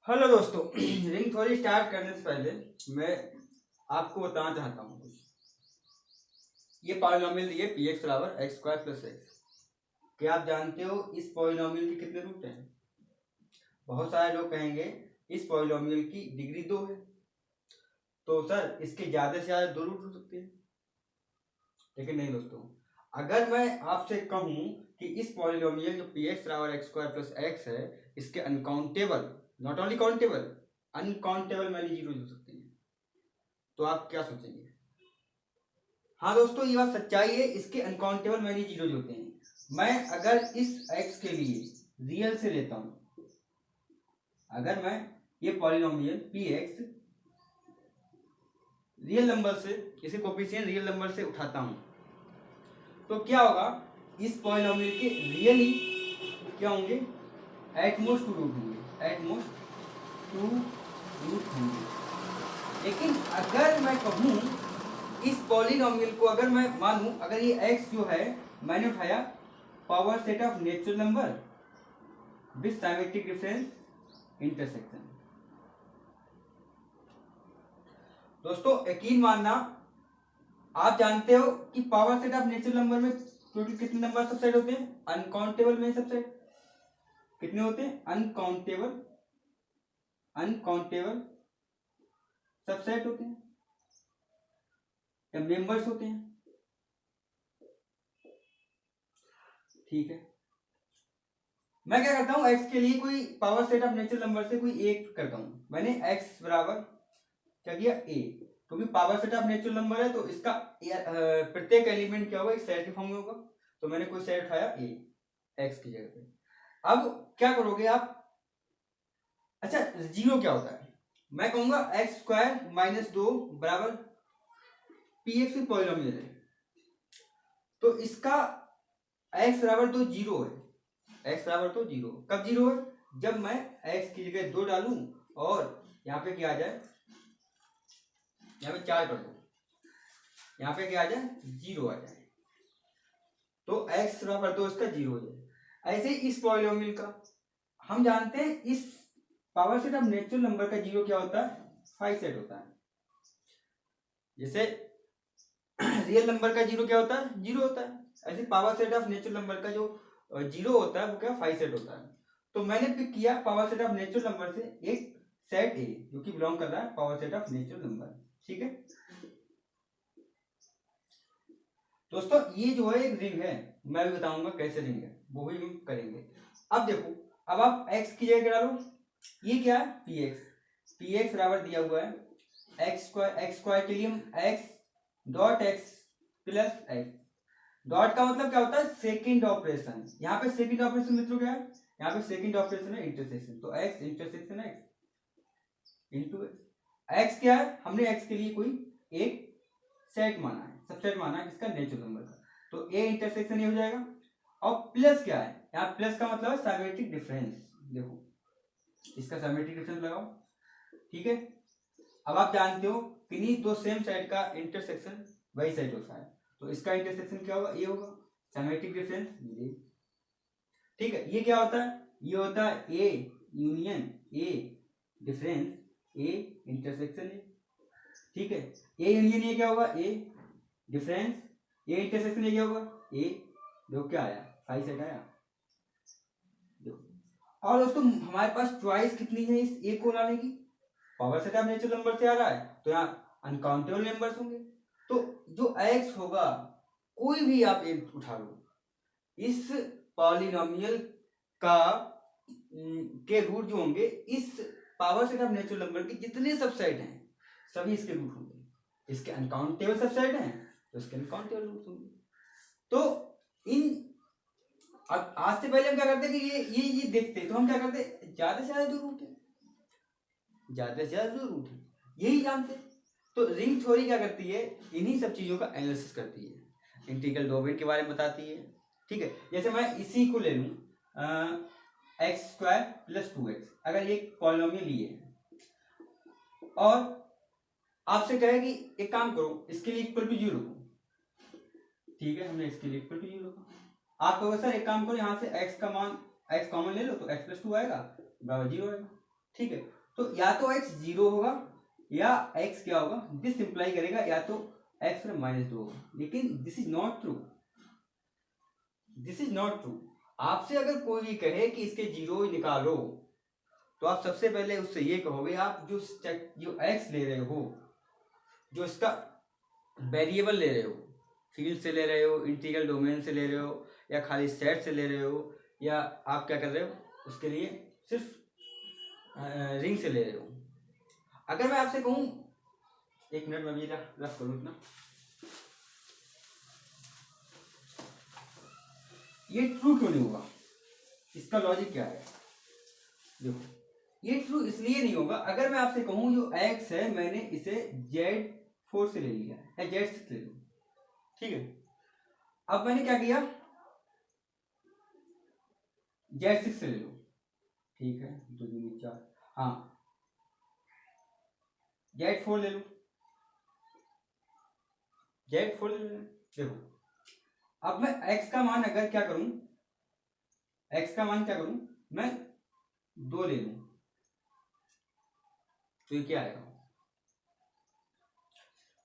Hello दोस्तों, ring theory start करने से पहले मैं आपको बताना चाहता हूँ कुछ। ये पॉलिनोमियल दिए पी एक्स बराबर एक्स स्क्वायर प्लस एक्स। क्या आप जानते हो इस पॉलिनोमियल के कितने रूट हैं? बहुत सारे लोग कहेंगे इस पॉलिनोमियल की डिग्री 2 है, तो सर इसके ज्यादा से ज्यादा 2 रूट हो सकते हैं। लेकिन नहीं दोस्तों, अगर मैं आपसे कहूँ कि इस पॉलिनोमियल जो पी एक्स बराबर एक्स स्क्वायर प्लस एक्स है, इसके uncountable, not only countable, uncountable many zero हो सकते हैं, तो आप क्या सोचेंगे? हाँ दोस्तों, ये बात सच्चाई है, इसके अनकाउंटेबल मैनी जीरो होते हैं। मैं अगर इस x के लिए रियल से लेता हूं, अगर मैं ये polynomial P x real number से, इसे कोफिशिएंट रियल नंबर से उठाता हूं, तो क्या होगा? इस पॉलिनोमियल के रियली क्या होंगे? एटमोस्ट 2 रूट होंगे, एटमोस्ट 2 रूट होंगे। लेकिन अगर मैं कहूं इस पॉलिनोमियल को, अगर मैं मानूं, अगर ये x जो है मैंने उठाया power set of natural number with symmetric difference intersection. दोस्तों यकीन मानना, आप जानते हो कि power set of natural number में टोटल कितने नंबर सबसेट होते हैं? अनकाउंटेबल में सबसेट कितने होते हैं? अनकाउंटेबल अनकाउंटेबल सबसेट होते हैं या मेंबर्स होते हैं। ठीक है, मैं क्या करता हूं x के लिए कोई power set of natural number से कोई एक करता हूं। मैंने x बराबर क्या किया? a, क्योंकि power set of natural number है तो इसका प्रत्येक एलिमेंट क्या होगा? एक सेट के फॉर्म में होगा, तो मैंने कोई सेट उठाया a x की जगह पे। अब क्या करोगे आप? अच्छा, जीरो क्या होता है? मैं कहूंगा एक्स स्क्वायर माइनस 2 बराबर पी एक्स पॉलिनोमियल है, तो इसका x बराबर 2 जीरो है। x बराबर तो जीरो कब जीरो है? जब मैं x की जगह 2 डालूं और यहाँ पे क्या आ जाए, यहाँ पे 4 कर दो, यहाँ पे क्या आ जाए? जीरो आ जाए, तो x बराबर 2 इसका जीरो हो जाए। ऐसे इस पॉलिनोमियल का हम जानते हैं, इस power set of natural number का जीरो क्या होता है? 5 सेट होता है। जैसे रियल नंबर का जीरो क्या होता है? जीरो होता है, ऐसे power set of natural number का जो जीरो होता है वो क्या? 5 सेट होता है। तो मैंने पिक किया power set of natural number से एक सेट ए जो कि बिलोंग कर रहा है power set of natural number. ठीक है दोस्तों, ये जो है एक रिंग है, मैं भी बताऊंगा कैसे रिंग है, वो भी हम करेंगे। अब देखो, अब आप x की जगह डालो, ये क्या है? पी एक्स बराबर दिया हुआ है एक्स स्क्वायर के लिए हम x dot x plus x. Dot का मतलब क्या होता है? Second operation. यहाँ पे सेकंड ऑपरेशन मित्रों क्या है? यहाँ पे सेकंड ऑपरेशन है इंटरसेक्शन, तो x intersection x into x क्या है? हमने x के लिए कोई एक सेट माना है, सबसेट माना है किसका? नेचुरल नंबर का, तो a इंटरसेक्शन ये हो जाएगा। और प्लस क्या है? यहाँ प्लस का मतलब है सिमेट्रिक डिफरेंस। देखो इसका सिमेट्रिक डिफरेंस लगाओ। ठीक है, अब आप जानते हो किन्हीं दो सेम साइड का इंटरसेक्शन वही साइड होता है, तो इसका इंटरसेक्शन क्या होगा? ये होगा सिमेट्रिक डिफरेंस ये। ठीक है, ये क्या होता है? ये होता है A union A difference A intersection A. ठीक है, ए यूनियन ये क्या होगा? ए डिफरेंस ए इंटरसेक्शन ये क्या होगा? ए। देखो क्या आया? 5 सेट आया। और दोस्तों हमारे पास चॉइस कितनी है इस ए को लाने की? Power set of natural number से आ रहा है तो यहाँ अनकाउंटेबल नंबर्स होंगे, तो जो x होगा कोई भी आप एक उठा लो, इस पॉलिनोमियल का के रूट जो होंगे, इस power set of natural number के जितने सबसेट हैं सभी इसके रूट होंगे। इसके अनकाउंटेबल सबसेट हैं तो इसके अनकाउंटेबल रूट होंगे। तो इन आज से पहले हम क्या करते कि ये देखते, तो हम क्या करते? ज्यादा से ज्यादा 2 रूट है, ज्यादा से ज्यादा 2 रूट है, यही जानते। तो रिंग थ्योरी क्या करती है? इन्हीं सब चीजों का एनालिसिस करती है, इंटीग्रल डोमेन के बारे में बताती है। ठीक है, जैसे मैं इसी को ले लूं एक्स स्क्वायर प्लस 2x, अगर ये पॉलिनोमियल लिए है और आपसे कहे कि एक काम करो इसके लिए इक्वल टू 0 को। ठीक है, हमने इसके लिए इक्वल टू 0 को, आप कहोगे सर एक काम करो यहाँ से x का मान x कॉमन ले लो तो x प्लस 2 आएगा बराबर 0 आएगा। ठीक है, तो या तो x 0 होगा या x क्या होगा, दिस इंप्लाई करेगा या तो x में -2 होगा, लेकिन this is not true, this is not true. आपसे अगर कोई भी कहे कि इसके 0 निकालो, तो आप सबसे पहले उससे ये कहोगे, आप जो x ले रहे हो, जो इसका वेरिएबल ले रहे हो, फील्ड से ले रहे हो, इंटीग्रल डोमेन से ले रहे हो, या खाली सेट से ले रहे हो, या आप क्या कर रहे हो, उसके लिए सिर्फ रिंग से ले रहे हो। अगर मैं आपसे कहूं, एक मिनट में भी रफ करूं इतना, ये ट्रू क्यों नहीं होगा, इसका लॉजिक क्या है? देखो, ये ट्रू इसलिए नहीं होगा, अगर मैं आपसे कहूं जो x है मैंने इसे Z4 से ले लिया है, Z6 ले लो, ठीक है, अब मैंने क्या किया, Z6 से ले लो, ठीक है, 2 दूनी 4, हाँ Z4 ले लो, Z4 ले लो। देखो, अब मैं x का मान अगर क्या करूं, x का मान क्या करूं, मैं 2 ले लूं, तो ये क्या आएगा,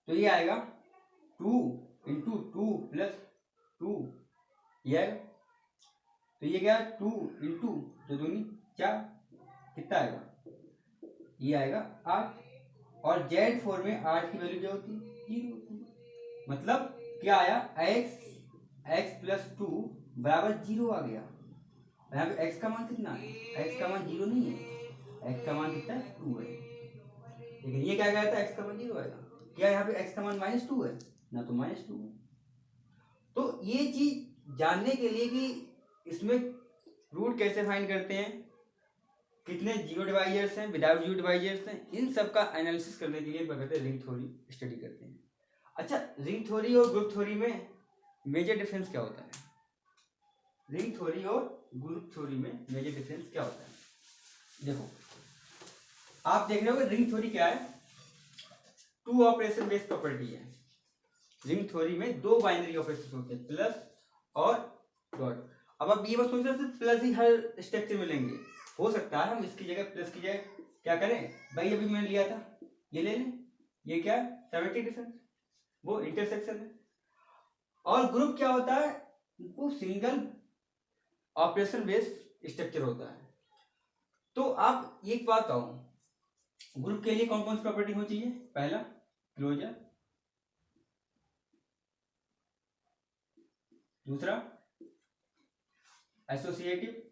तो ये आएगा 2 इंटू 2 प्लस 2, ये आएगा, तो ये क्या 2 इंटू 2 दूनी 4, कितना आएगा, ये आएगा 8, और Z4 में 8 की वैल्यू क्या होती है, 0 होती है, मतलब क्या आया, x प्लस 2 बराबर 0 आ गया। यहाँ पे x का मान कितना है, x का मान 0 नहीं है, x का मान कितना है, 2 है, लेकिन ये क्या गया था, x का मान 0 आएगा, क्या यहाँ पे x का मान -2 है ना, तो -2 है। तो ये चीज जानने के लिए कि इसमें रूट कैसे फाइंड करते हैं, कितने जीरो डिवाइजर्स हैं, विदाउट जीरो डिवाइजर्स हैं, इन सब का एनालिसिस करने के लिए कहते हैं रिंग थ्योरी स्टडी करते हैं। अच्छा, रिंग थ्योरी और ग्रुप थ्योरी में मेजर डिफरेंस क्या होता है, रिंग थ्योरी और ग्रुप थ्योरी में मेजर डिफरेंस क्या होता है? देखो, आप देख रहे हो रिंग थ्योरी क्या है, 2 ऑपरेशन बेस्ड प्रॉपर्टी है। रिंग थ्योरी में 2 बाइनरी ऑपरेशन होते हैं, प्लस और डॉट। अब आप ये मत सोच रहे प्लस ही हर स्ट्रक्चर में लेंगे, हो सकता है हम इसकी जगह प्लस की जगह क्या करें, भाई अभी मैंने लिया था ये ले लें, ये क्या है, सिमेट्रिक डिफरेंस, वो इंटरसेक्शन है। और ग्रुप क्या होता है, वो सिंगल ऑपरेशन बेस्ड स्ट्रक्चर होता है। तो आप एक बात बताओ, ग्रुप के लिए कौन कौन सी प्रॉपर्टी होनी चाहिए, पहला क्लोजर, दूसरा एसोसिएटिव,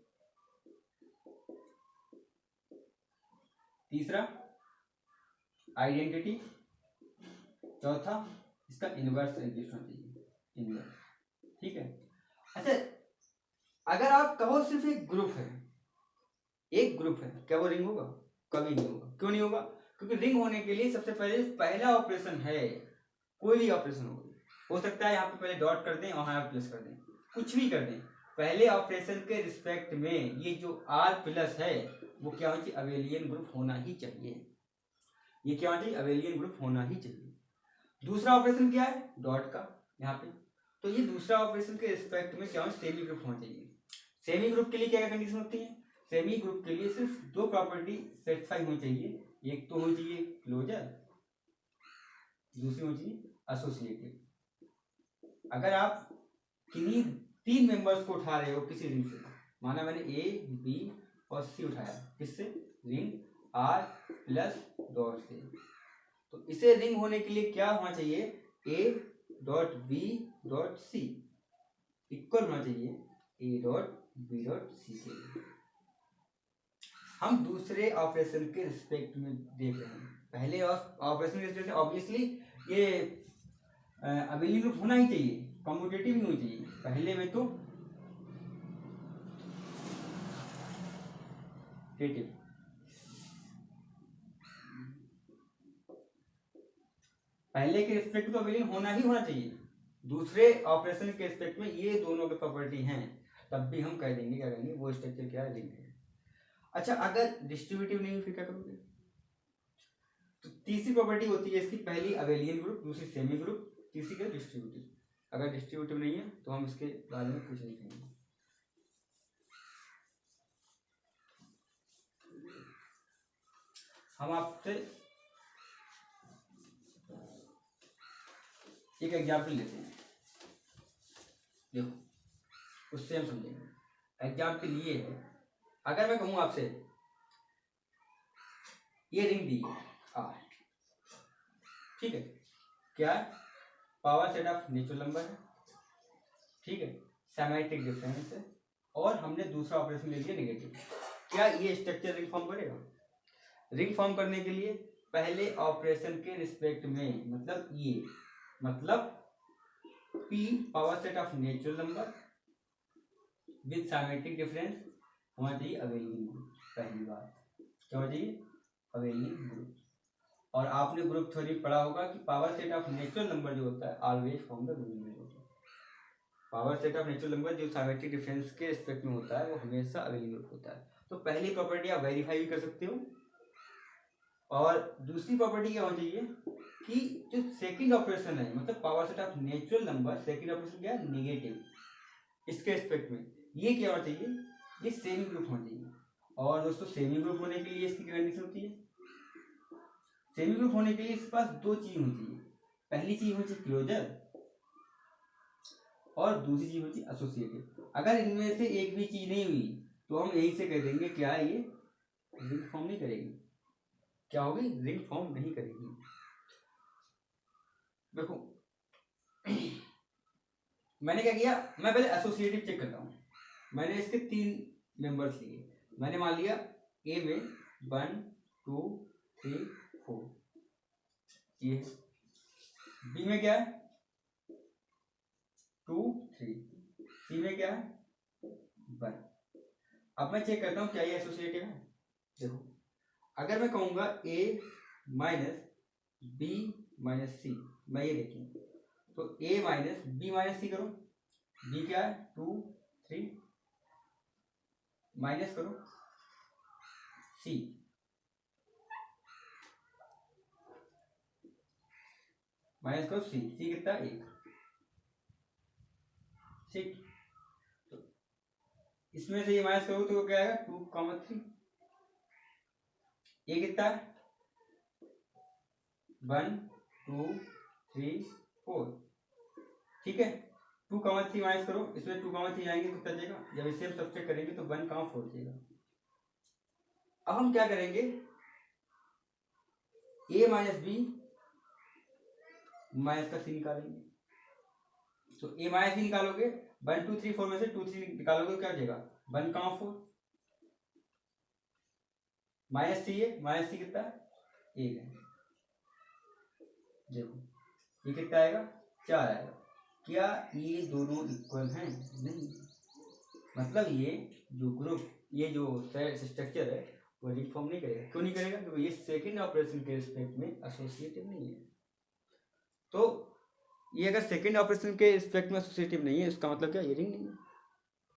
तीसरा आइडेंटिटी, चौथा इसका इनवर्स एग्जिस्ट होना चाहिए, इनवर्स, ठीक है। अच्छा, अगर आप कहो सिर्फ एक ग्रुप है, एक ग्रुप है, क्या वो रिंग होगा, कभी नहीं होगा। क्यों नहीं होगा, क्योंकि रिंग होने के लिए सबसे पहले पहला ऑपरेशन है, कोई भी ऑपरेशन हो सकता है यहाँ पे पहले डॉट कर दें और यहाँ प्लस कर दें, कुछ भी कर दें, पहले ऑपरेशन के रिस्पेक्ट में ये जो r प्लस है वो क्या होना चाहिए, अबेलियन ग्रुप होना ही चाहिए, ये क्या होना चाहिए, अबेलियन ग्रुप होना ही चाहिए। दूसरा ऑपरेशन क्या है, डॉट का यहाँ पे, तो ये दूसरा ऑपरेशन के रिस्पेक्ट में क्या होना, सेमी ग्रुप होना चाहिए। सेमी ग्रुप के लिए क्या क्या कंडीशन होती है, सेमी ग्रुप के लिए सिर्फ 2 प्रॉपर्टी सेटिस्फाई होनी चाहिए, एक तो होनी चाहिए क्लोजर, दूसरी होनी चाहिए एसोसिएटिव। अगर आप किन्हीं 3 मेंबर्स को उठा रहे हो किसी रिंग से, माना मैंने ए बी और सी उठाया, किससे, रिंग आर प्लस डॉट से, तो इसे रिंग होने के लिए क्या होना चाहिए, A dot B dot C equal होना चाहिए A dot B dot C के। हम दूसरे ऑपरेशन के रिस्पेक्ट में देख रहे हैं, पहले ऑपरेशन के रिस्पेक्ट में ऑब्वियसली ये अबेलियन ग्रुप होना ही चाहिए, कम्यूटेटिव नहीं होनी चाहिए, पहले में तो टेटिव, पहले के रिस्पेक्ट तो अबेलियन होना ही होना चाहिए, दूसरे ऑपरेशन के रिस्पेक्ट में ये दोनों की प्रॉपर्टी हैं, तब भी हम कह देंगे क्या कहेंगे, वो स्ट्रक्चर क्या है, रिंग है। अच्छा, अगर डिस्ट्रीब्यूटिव नहीं फिर क्या करोगे, तो तीसरी प्रॉपर्टी होती है इसकी, पहली अबेलियन ग्रुप, दूसरी सेमी ग्रुप, तीसरी क्या, डिस्ट्रीब्यूटिव। अगर डिस्ट्रीब्यूटिव नहीं है तो हम इसके बारे में कुछ नहीं कहेंगे। हम आपसे एक एग्जाम्पल लेते हैं, देखो उससे हम समझेंगे। एग्जाम्पल ये है, अगर मैं कहूँ आपसे ये रिंग दी है R, ठीक है, क्या power set of natural number है, ठीक है, सिमेट्रिक डिफरेंस है, और हमने दूसरा ऑपरेशन ले लिया नेगेटिव। क्या ये स्ट्रक्चर रिंग फॉर्म करेगा? रिंग फॉर्म करने के लिए पहले ऑपरेशन के रिस्पेक्ट में, मतलब ये, मतलब P power set of natural number with symmetric difference होना चाहिए अवेलिंग ग्रुप। पहली बात क्या होना चाहिए? Availing group. और आपने ग्रुप थ्योरी पढ़ा होगा कि power set of natural number जो होता है always form the availing group. Power set of natural number जो सिमेट्रिक डिफरेंस के रिस्पेक्ट में होता है वो हमेशा अवेलिंग ग्रुप होता है। तो पहली प्रॉपर्टी आप वेरीफाई भी कर सकते हो। और दूसरी प्रॉपर्टी क्या होनी चाहिए कि जो सेकंड ऑपरेशन है, मतलब power set of natural number, second operation क्या है? नेगेटिव, इसके रिस्पेक्ट में ये क्या होना चाहिए? ये सेमी ग्रुप होना चाहिए। और दोस्तों सेमी ग्रुप होने के लिए इसकी कंडीशन होती है, सेमी ग्रुप होने के लिए इसके पास दो चीज होनी चाहिए। पहली चीज होनी चाहिए क्लोजर, और दूसरी चीज होती है एसोसिएटिव। अगर इनमें से एक भी चीज नहीं हुई तो हम यही से कह देंगे क्या ये रिंग फॉर्म नहीं करेगी। क्या होगी? रिंग फॉर्म नहीं करेगी। देखो मैंने क्या किया, मैं पहले एसोसिएटिव चेक करता हूँ। मैंने इसके 3 मेंबर्स लिए। मैंने मान लिया ए में 1 2 3 4, ये बी में क्या है 2 3, सी में क्या है 1। अब मैं चेक करता हूँ क्या ये एसोसिएटिव है। देखो अगर मैं कहूँगा a माइनस बी माइनस सी, मैं ये देखूँ तो a माइनस बी माइनस सी करो, b क्या है 2 3, माइनस करो c, माइनस करो c, c कितना 1, ठीक। तो इसमें से ये माइनस करो तो क्या आएगा 2 3, ये कितना है 1 2 3 4, ठीक है। 2 3 माइनस करो, इसमें 2 3 आएंगे कितना जाएगा, जब इसे हम सब्ट्रैक्ट करेंगे तो 1 4 जाएगा। अब हम क्या करेंगे, a माइनस बी माइनस का c निकालेंगे। तो a माइनस बी निकालोगे 1 2 3 4 में से 2 3 निकालोगे क्या हो जाएगा 1 4, माइनस सी है, माइनस सी कितना 1 है। देखो ये कितना आएगा 4 आएगा। क्या ये दोनों इक्वल हैं? नहीं, मतलब ये जो ग्रुप, ये जो स्ट्रक्चर है वो रिंग फॉर्म नहीं करेगा। क्यों नहीं करेगा? क्योंकि ये सेकंड ऑपरेशन के रिस्पेक्ट में एसोसिएटिव नहीं है। तो ये अगर सेकंड ऑपरेशन के रिस्पेक्ट में एसोसिएटिव नहीं है, इसका मतलब क्या ये रिंग नहीं है।